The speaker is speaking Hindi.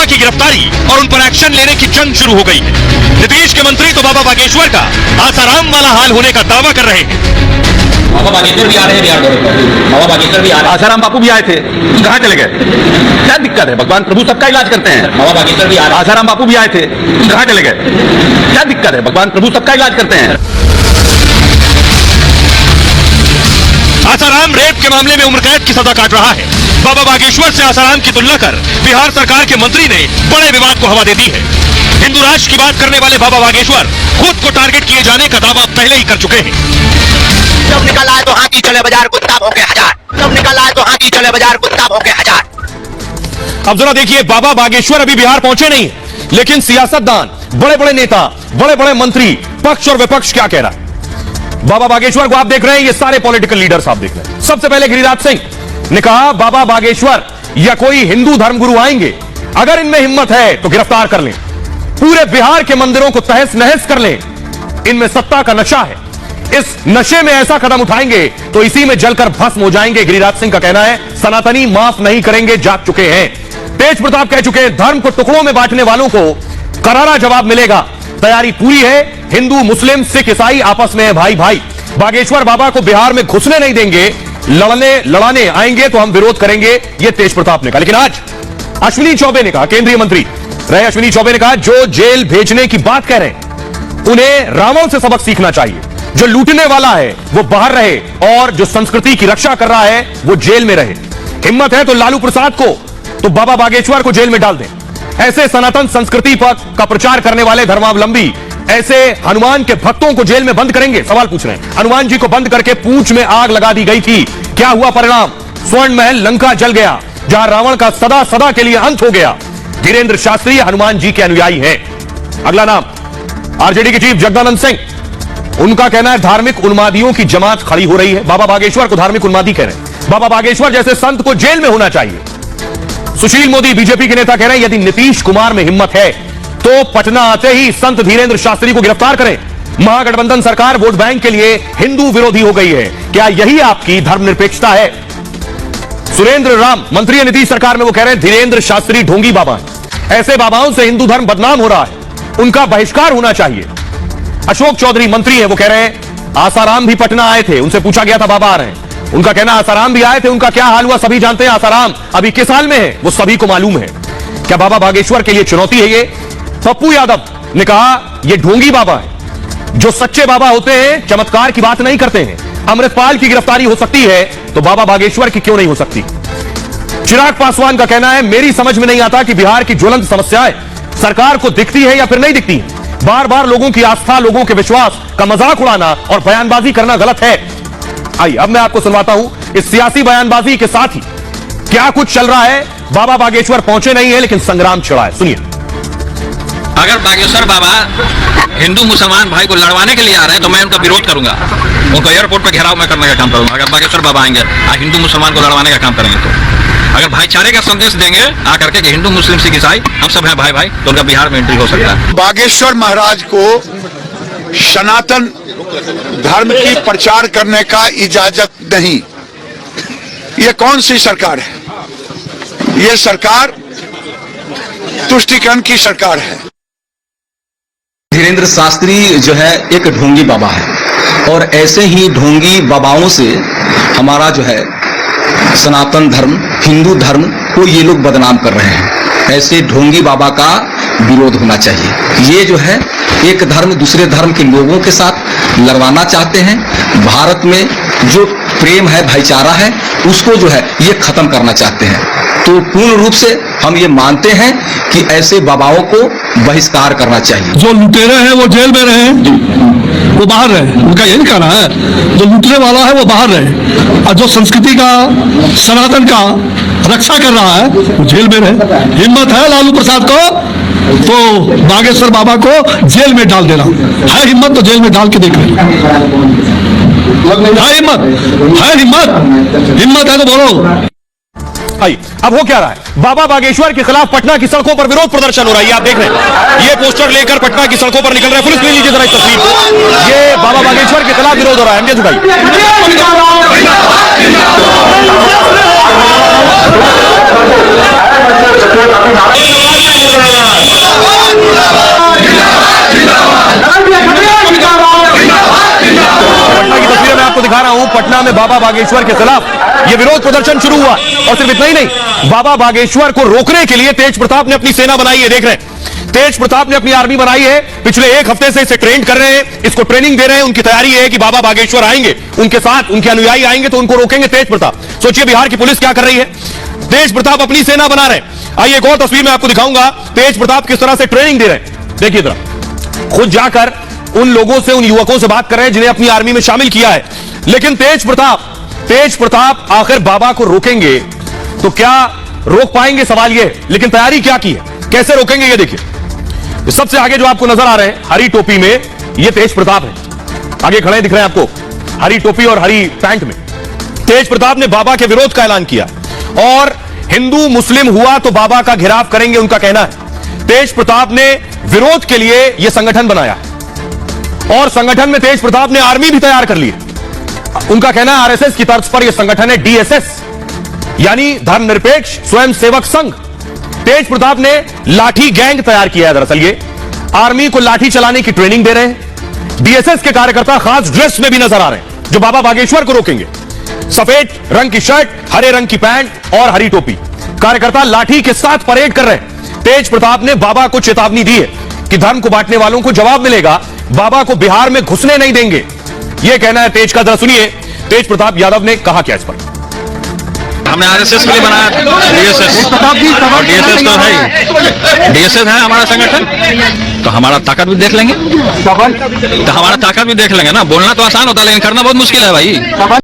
की गिरफ्तारी और उन पर एक्शन लेने की जंग शुरू हो गई है। नीतीश के मंत्री तो बाबा बागेश्वर का आसाराम वाला हाल होने का दावा कर रहे हैं। बाबा बागेश्वर भी आ रहे हैं बिहार दौरे पर। बाबा बागेश्वर भी आ रहे हैं। आसाराम बापू भी आए थे, कहाँ चले गए? क्या दिक्कत है? भगवान प्रभु सबका इलाज करते हैं। बाबा बागेश्वर भी आ रहे हैं। आसाराम बापू भी आए थे, कहाँ चले गए? क्या दिक्कत है? भगवान प्रभु सबका इलाज करते हैं। आसाराम रेप के मामले में उम्र कैद की सजा काट रहा है। बाबा बागेश्वर से आसाराम की तुलना कर बिहार सरकार के मंत्री ने बड़े विवाद को हवा दे दी है। हिंदू राष्ट्र की बात करने वाले बाबा बागेश्वर खुद को टारगेट किए जाने का दावा पहले ही कर चुके हैं। जब निकल आए तो हाथी चले बाजार कुत्ता भौंके हजार। जब निकल आए तो हाथी चले बाजार कुत्ता भौंके हजार। अब जरा देखिए, बाबा बागेश्वर अभी बिहार पहुंचे नहीं, लेकिन सियासतदान, बड़े बड़े नेता, बड़े बड़े मंत्री, पक्ष और विपक्ष क्या कह रहा है। बाबा बागेश्वर को आप देख रहे हैं, ये सारे पॉलिटिकल लीडर्स आप देख रहे हैं। सबसे पहले गिरिराज सिंह ने कहा बाबा बागेश्वर या कोई हिंदू धर्मगुरु आएंगे, अगर इनमें हिम्मत है तो गिरफ्तार कर लें, पूरे बिहार के मंदिरों को तहस नहस कर लें। इनमें सत्ता का नशा है, इस नशे में ऐसा कदम उठाएंगे तो इसी में जलकर भस्म हो जाएंगे। गिरिराज सिंह का कहना है सनातनी माफ नहीं करेंगे, जाग चुके हैं। तेज प्रताप कह चुके हैं धर्म को टुकड़ों में बांटने वालों को करारा जवाब मिलेगा, तैयारी पूरी है। हिंदू मुस्लिम सिख ईसाई आपस में है भाई भाई। बागेश्वर बाबा को बिहार में घुसने नहीं देंगे, लड़ाने आएंगे तो हम विरोध करेंगे, यह तेज प्रताप ने कहा। लेकिन आज अश्विनी चौबे ने कहा, केंद्रीय मंत्री रहे अश्विनी चौबे ने कहा जो जेल भेजने की बात कह रहे हैं उन्हें रावण से सबक सीखना चाहिए। जो लूटने वाला है वो बाहर रहे और जो संस्कृति की रक्षा कर रहा है वो जेल में रहे। हिम्मत है तो लालू प्रसाद को, तो बाबा बागेश्वर को जेल में डाल दें। ऐसे सनातन संस्कृति का प्रचार करने वाले धर्मावलंबी ऐसे हनुमान के भक्तों को जेल में बंद करेंगे? सवाल पूछ रहे हैं। हनुमान जी को बंद करके पूंछ में आग लगा दी गई थी, क्या हुआ परिणाम? स्वर्ण महल लंका जल गया, जहां रावण का सदा सदा के लिए अंत हो गया। धीरेन्द्र शास्त्री हनुमान जी के अनुयायी हैं। अगला नाम आरजेडी के चीफ जगदानंद सिंह, उनका कहना है धार्मिक उन्मादियों की जमात खड़ी हो रही है। बाबा बागेश्वर को धार्मिक उन्मादी कह रहे हैं। बाबा बागेश्वर जैसे संत को जेल में होना चाहिए। सुशील मोदी बीजेपी के नेता कह रहे हैं यदि नीतीश कुमार में हिम्मत है तो पटना आते ही संत धीरेन्द्र शास्त्री को गिरफ्तार करें। महागठबंधन सरकार वोट बैंक के लिए हिंदू विरोधी हो गई है, क्या यही आपकी धर्मनिरपेक्षता है? सुरेंद्र राम मंत्री नीतीश सरकार में, वो कह रहे हैं धीरेन्द्र शास्त्री ढोंगी बाबा हैं, ऐसे बाबाओं से हिंदू धर्म बदनाम हो रहा है, उनका बहिष्कार होना चाहिए। अशोक चौधरी मंत्री हैं, वो कह रहे हैं आसाराम भी पटना आए थे, उनसे पूछा गया था बाबा आ रहे हैं, उनका कहना आसाराम भी आए थे, उनका क्या हाल हुआ सभी जानते हैं। आसाराम अभी किस हाल में है वो सभी को मालूम है। क्या बाबा बागेश्वर के लिए चुनौती है ये? पप्पू यादव ने कहा ये ढोंगी बाबा है, जो सच्चे बाबा होते हैं चमत्कार की बात नहीं करते हैं। अमृतपाल की गिरफ्तारी हो सकती है तो बाबा बागेश्वर की क्यों नहीं हो सकती? चिराग पासवान का कहना है मेरी समझ में नहीं आता कि बिहार की ज्वलंत समस्याएं सरकार को दिखती है या फिर नहीं दिखती है। बार बार लोगों की आस्था, लोगों के विश्वास का मजाक उड़ाना और बयानबाजी करना गलत है। आइए अब मैं आपको सुनवाता हूं इस सियासी बयानबाजी के साथ ही क्या कुछ चल रहा है। बाबा बागेश्वर पहुंचे नहीं है लेकिन संग्राम छिड़ा है, सुनिए। अगर बागेश्वर बाबा हिंदू मुसलमान भाई को लड़वाने के लिए आ रहे हैं तो मैं उनका विरोध करूंगा, उनको एयरपोर्ट पर घेराव मैं करने का काम करूंगा। अगर बागेश्वर बाबा आएंगे हिंदू मुसलमान को लड़वाने का काम करेंगे तो अगर भाईचारे का संदेश देंगे आकर के कि हिंदू मुस्लिम सिख ईसाई हम सब हैं भाई भाई, तो उनका बिहार में एंट्री हो सकता है। बागेश्वर महाराज को सनातन धर्म की प्रचार करने का इजाजत नहीं। ये कौन सी सरकार है? ये सरकार तुष्टीकरण की सरकार है। धीरेन्द्र शास्त्री जो है एक ढोंगी बाबा है और ऐसे ही ढोंगी बाबाओं से हमारा जो है सनातन धर्म, हिंदू धर्म को ये लोग बदनाम कर रहे हैं। ऐसे ढोंगी बाबा का विरोध होना चाहिए। ये जो है एक धर्म दूसरे धर्म के लोगों के साथ लड़वाना चाहते हैं। भारत में जो प्रेम है, भाईचारा है, उसको जो है ये खत्म करना चाहते हैं। तो पूर्ण रूप से हम ये मानते हैं कि ऐसे बाबाओं को बहिष्कार करना चाहिए। जो लुटेरे हैं वो जेल में रहे, वो बाहर रहे, उनका यही कहना है। जो लूटने वाला है वो बाहर रहे और जो संस्कृति का, सनातन का रक्षा कर रहा है वो जेल में रहे। हिम्मत है लालू प्रसाद को तो बागेश्वर बाबा को जेल में डाल देना है। हिम्मत तो जेल में डाल के देख लेना है। हिम्मत है तो बोलो। अब हो क्या रहा है? बाबा बागेश्वर के खिलाफ पटना की सड़कों पर विरोध प्रदर्शन हो रहा है। आप देख रहे हैं ये पोस्टर लेकर पटना की सड़कों पर निकल रहे हैं। पुलिस ले लीजिए जरा इस तस्वीर। ये बाबा बागेश्वर के खिलाफ विरोध हो रहा है। एमजे जुगाई दिखा रहा हूं, पटना में बाबा बागेश्वर के खिलाफ यह विरोध प्रदर्शन शुरू हुआ। और सिर्फ इतना ही नहीं, बाबा बागेश्वर को रोकने के लिए तेज प्रताप ने अपनी सेना बनाई है। देख रहे हैं, तेज प्रताप ने अपनी आर्मी बनाई है। पिछले एक हफ्ते से इसे ट्रेन कर रहे हैं, इसको ट्रेनिंग दे रहे हैं। उनकी तैयारी है कि बाबा बागेश्वर आएंगे, उनके साथ उनके अनुयायी आएंगे तो उनको रोकेंगे तेज प्रताप। सोचिए बिहार की पुलिस क्या कर रही है, तेज प्रताप अपनी सेना बना रहे हैं। आइए एक और तस्वीर में आपको दिखाऊंगा तेज प्रताप किस तरह से ट्रेनिंग दे रहे हैं। देखिए जरा, खुद जाकर उन लोगों से, उन युवकों से बात कर रहे हैं जिन्हें अपनी आर्मी में शामिल किया है। लेकिन तेज प्रताप आखिर बाबा को रोकेंगे तो क्या रोक पाएंगे, सवाल यह है। लेकिन तैयारी क्या की है, कैसे रोकेंगे, ये देखिए। सबसे आगे जो आपको नजर आ रहे हैं हरी टोपी में, ये तेज प्रताप है। आगे खड़े दिख रहे हैं आपको, हरी टोपी और हरी पैंट में। तेज प्रताप ने बाबा के विरोध का ऐलान किया और हिंदू मुस्लिम हुआ तो बाबा का घेराव करेंगे, उनका कहना है। तेज प्रताप ने विरोध के लिए यह संगठन बनाया और संगठन में तेज प्रताप ने आर्मी भी तैयार कर ली। उनका कहना है आरएसएस की तर्ज पर यह संगठन है डीएसएस, यानी धर्मनिरपेक्ष स्वयं सेवक संघ। तेज प्रताप ने लाठी गैंग तैयार किया है। दरअसल ये आर्मी को लाठी चलाने की ट्रेनिंग दे रहे हैं। डीएसएस के कार्यकर्ता खास ड्रेस में भी नजर आ रहे हैं जो बाबा बागेश्वर को रोकेंगे। सफेद रंग की शर्ट, हरे रंग की पैंट और हरी टोपी। कार्यकर्ता लाठी के साथ परेड कर रहे हैं। तेज प्रताप ने बाबा को चेतावनी दी है कि धर्म को बांटने वालों को जवाब मिलेगा, बाबा को बिहार में घुसने नहीं देंगे, यह कहना है तेज का। जरा सुनिए तेज प्रताप यादव ने कहा क्या इस पर। हमने आरएसएस के लिए बनाया डीएसएस, और डीएसएस तो है, डीएसएस है हमारा संगठन, तो हमारा ताकत भी देख लेंगे, तो हमारा ताकत भी देख लेंगे ना। बोलना तो आसान होता है लेकिन करना बहुत मुश्किल है भाई।